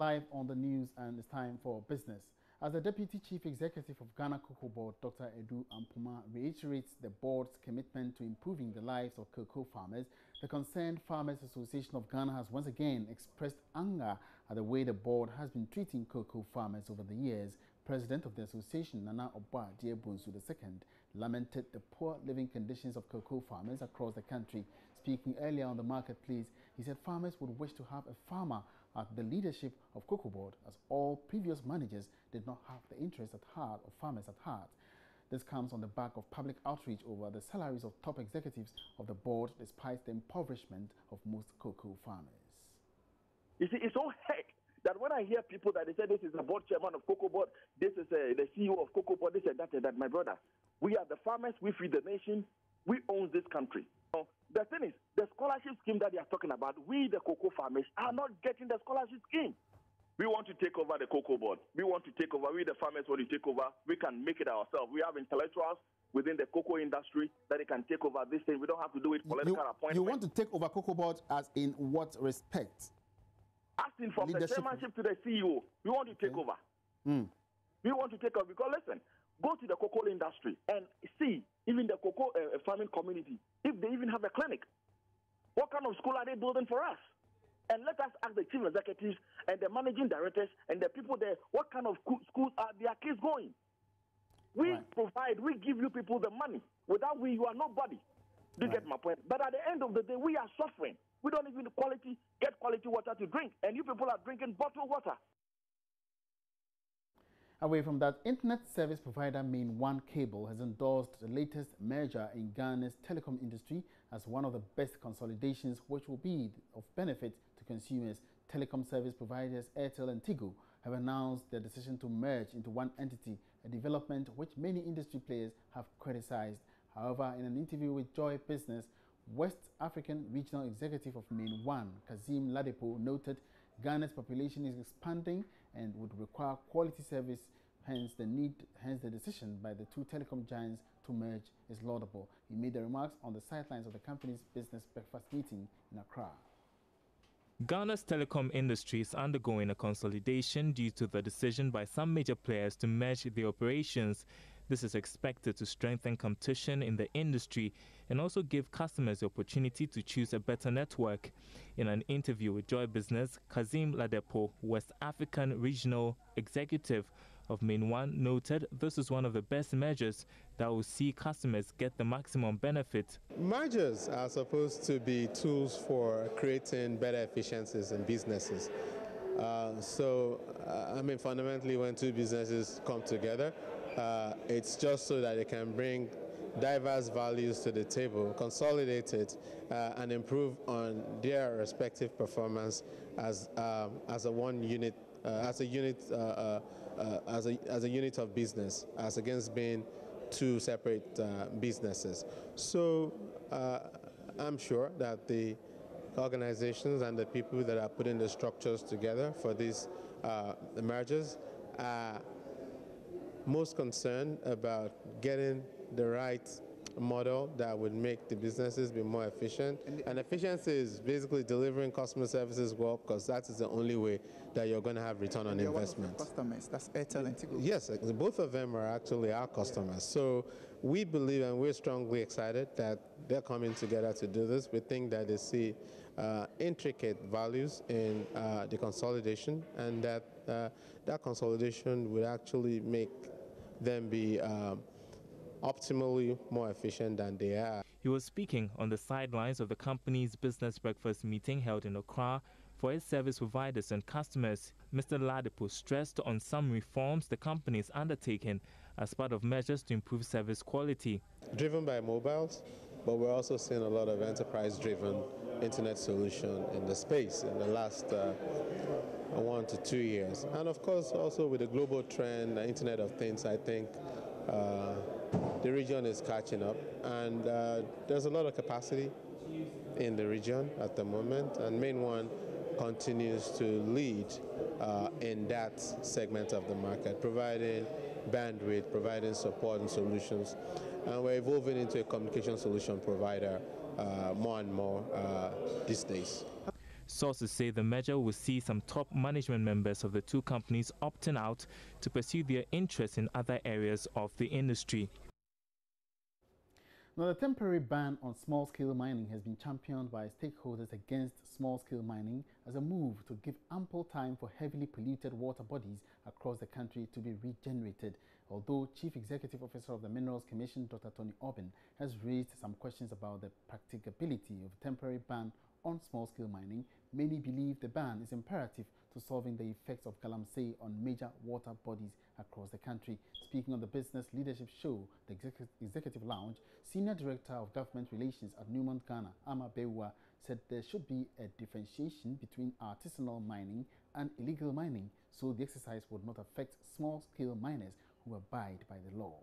Live on the news, and it's time for business. As the Deputy Chief Executive of Ghana Cocoa Board, Dr. Edu Ampuma, reiterates the board's commitment to improving the lives of cocoa farmers, the Concerned Farmers Association of Ghana has once again expressed anger at the way the board has been treating cocoa farmers over the years. President of the association, Nana Obwa Diebunsu II, lamented the poor living conditions of cocoa farmers across the country. Speaking earlier on the marketplace, he said farmers would wish to have a farmer at the leadership of Cocoa Board, as all previous managers did not have the interest at heart of farmers at heart. This comes on the back of public outreach over the salaries of top executives of the board, despite the impoverishment of most cocoa farmers. You see, it's so heck that when I hear people that they say this is the board chairman of Cocoa Board, this is the CEO of Cocoa Board, this and that, my brother, we are the farmers, we feed the nation, we own this country. So the thing is, the scholarship scheme that they are talking about, we the cocoa farmers are not getting the scholarship scheme. We want to take over the Cocoa Board. We want to take over. We the farmers want to take over. We can make it ourselves. We have intellectuals within the cocoa industry that they can take over this thing. We don't have to do it political appointment. You want to take over Cocoa Board as in what respect? Asking from the chairmanship to the CEO, we want to take over. We want to take over because, listen, go to the cocoa industry and see, even the cocoa farming community, if they even have a clinic. What kind of school are they building for us? And let us ask the chief executives and the managing directors and the people there, what kind of schools are their kids going? We provide, we give you people the money. Without we, you are nobody. Do you get my point? But at the end of the day, we are suffering. We don't even get quality water to drink. And you people are drinking bottled water. Away from that, internet service provider Main One Cable has endorsed the latest merger in Ghana's telecom industry as one of the best consolidations, which will be of benefit to consumers. Telecom service providers Airtel and Tigo have announced their decision to merge into one entity, a development which many industry players have criticized. However, in an interview with Joy Business, West African Regional Executive of Main One, Kazim Ladepo, noted Ghana's population is expanding and would require quality service, hence the decision by the two telecom giants to merge is laudable. He made the remarks on the sidelines of the company's business breakfast meeting in Accra. Ghana's telecom industry is undergoing a consolidation due to the decision by some major players to merge their operations. This is expected to strengthen competition in the industry and also give customers the opportunity to choose a better network. In an interview with Joy Business, Kazim Ladepo, West African Regional Executive of Main One, noted this is one of the best measures that will see customers get the maximum benefit. Mergers are supposed to be tools for creating better efficiencies in businesses. Fundamentally, when two businesses come together, it's just so that they can bring diverse values to the table, consolidate it, and improve on their respective performance as a unit of business, as against being two separate businesses. So I'm sure that the organizations and the people that are putting the structures together for these mergers are most concerned about getting the right model that would make the businesses be more efficient. And efficiency is basically delivering customer services well, because that is the only way that you're going to have return on investment. Customers, that's Airtel and Tigo. Yes, both of them are actually our customers. So we believe and we're strongly excited that they're coming together to do this. We think that they see intricate values in the consolidation, and that that consolidation would actually make them be optimally more efficient than they are. He was speaking on the sidelines of the company's business breakfast meeting held in Accra for its service providers and customers. Mr. Ladepo stressed on some reforms the company is undertaking as part of measures to improve service quality. Driven by mobiles, but we're also seeing a lot of enterprise-driven internet solution in the space in the last 1 to 2 years. And of course, also with the global trend, the Internet of Things, I think the region is catching up, and there's a lot of capacity in the region at the moment, and Main One continues to lead in that segment of the market, providing bandwidth, providing support and solutions, and we're evolving into a communication solution provider more and more these days. Sources say the merger will see some top management members of the two companies opting out to pursue their interests in other areas of the industry. Now, the temporary ban on small-scale mining has been championed by stakeholders against small-scale mining as a move to give ample time for heavily polluted water bodies across the country to be regenerated. Although Chief Executive Officer of the Minerals Commission, Dr. Tony Obin, has raised some questions about the practicability of a temporary ban on small-scale mining, many believe the ban is imperative to solving the effects of galamsey on major water bodies across the country. Speaking on the Business Leadership Show, the Executive Lounge, Senior Director of Government Relations at Newmont, Ghana, Ama Bewa, said there should be a differentiation between artisanal mining and illegal mining, so the exercise would not affect small-scale miners who abide by the law.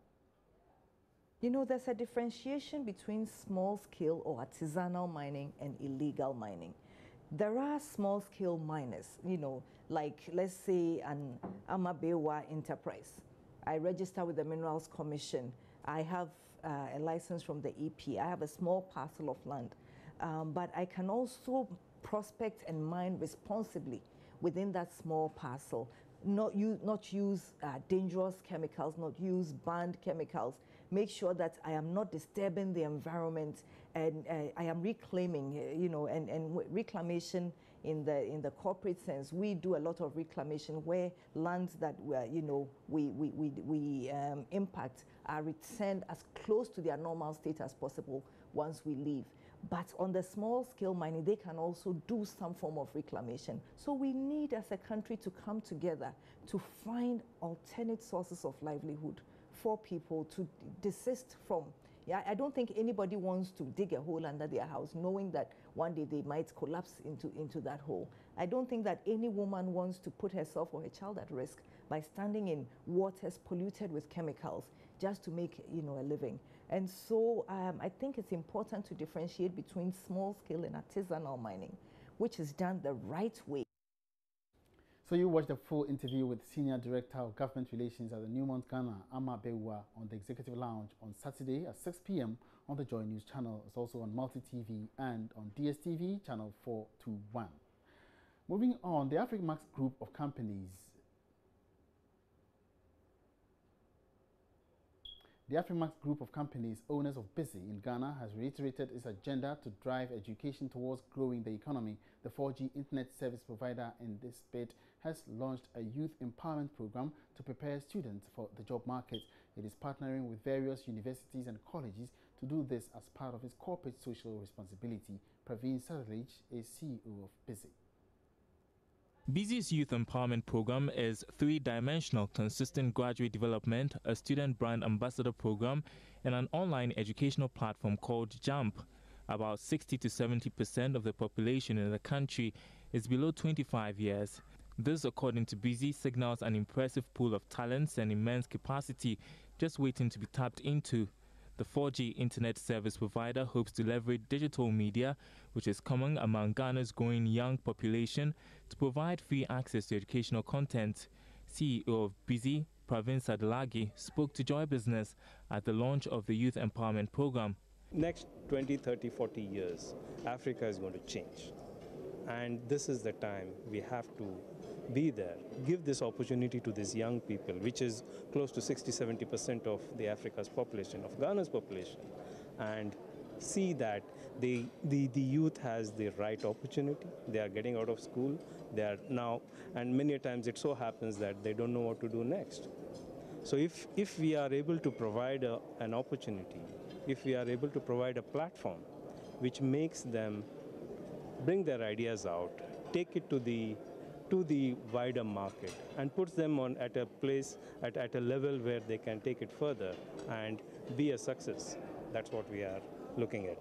You know, there's a differentiation between small-scale or artisanal mining and illegal mining. There are small-scale miners, you know, like let's say an Amabewa enterprise. I register with the Minerals Commission. I have a license from the EP. I have a small parcel of land, but I can also prospect and mine responsibly within that small parcel. Not use dangerous chemicals, not use banned chemicals. Make sure that I am not disturbing the environment, and I am reclaiming, you know, and reclamation in the corporate sense. We do a lot of reclamation where lands that you know we impact are returned as close to their normal state as possible once we leave. But on the small scale mining, they can also do some form of reclamation. So we need as a country to come together to find alternate sources of livelihood for people to desist from. Yeah, I don't think anybody wants to dig a hole under their house knowing that one day they might collapse into that hole. I don't think that any woman wants to put herself or her child at risk by standing in waters polluted with chemicals just to make, you know, a living. And so I think it's important to differentiate between small-scale and artisanal mining, which is done the right way. So you watched the full interview with Senior Director of Government Relations at the Newmont, Ghana, Ama Bewa, on the Executive Lounge on Saturday at 6 p.m. on the Joy News channel. It's also on Multi-TV and on DSTV channel 421. Moving on, the Afrimax Group of Companies. The Afrimax Group of Companies, owners of Busy in Ghana, has reiterated its agenda to drive education towards growing the economy. The 4G internet service provider in this bid has launched a youth empowerment program to prepare students for the job market. It is partnering with various universities and colleges to do this as part of its corporate social responsibility. Praveen Sadalij is CEO of Busy. Busy's Youth Empowerment Program is three-dimensional, consistent graduate development, a student brand ambassador program, and an online educational platform called Jump. About 60 to 70% of the population in the country is below 25 years. This, according to Busy, signals an impressive pool of talents and immense capacity just waiting to be tapped into. The 4G internet service provider hopes to leverage digital media, which is common among Ghana's growing young population, to provide free access to educational content. CEO of Busy, Praveen Sadalagi, spoke to Joy Business at the launch of the Youth Empowerment Program. Next 20, 30, 40 years, Africa is going to change. And this is the time we have to be there. Give this opportunity to these young people, which is close to 60-70% of the Africa's population, of Ghana's population, and see that the youth has the right opportunity. They are getting out of school. They are now, and many times it so happens that they don't know what to do next. So if we are able to provide an opportunity, if we are able to provide a platform which makes them bring their ideas out, take it to the wider market, and puts them on at a place, at a level where they can take it further and be a success. That's what we are looking at.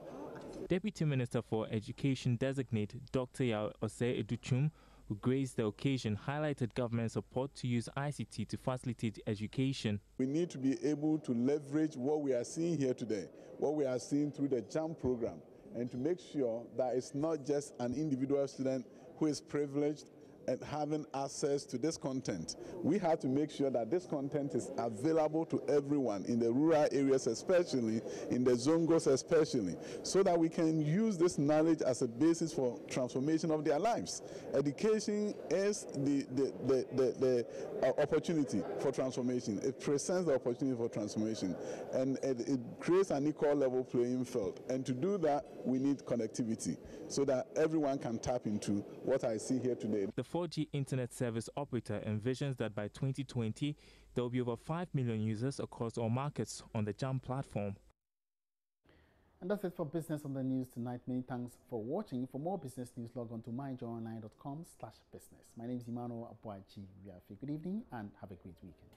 Deputy Minister for Education designate Dr. Yao Osei Educhum, who graced the occasion, highlighted government support to use ICT to facilitate education. We need to be able to leverage what we are seeing here today, what we are seeing through the JAMP program, and to make sure that it's not just an individual student who is privileged and having access to this content. We have to make sure that this content is available to everyone in the rural areas, especially in the zongos, especially, so that we can use this knowledge as a basis for transformation of their lives. Education is the opportunity for transformation. It presents the opportunity for transformation, and it creates an equal level playing field. And to do that, we need connectivity so that everyone can tap into what I see here today. The 4G internet service operator envisions that by 2020, there will be over 5 million users across all markets on the JAM platform. And that's it for Business on the News tonight. Many thanks for watching. For more business news, log on to myjoyonline.com/business. My name is Emmanuel Abuachi. Good evening and have a great weekend.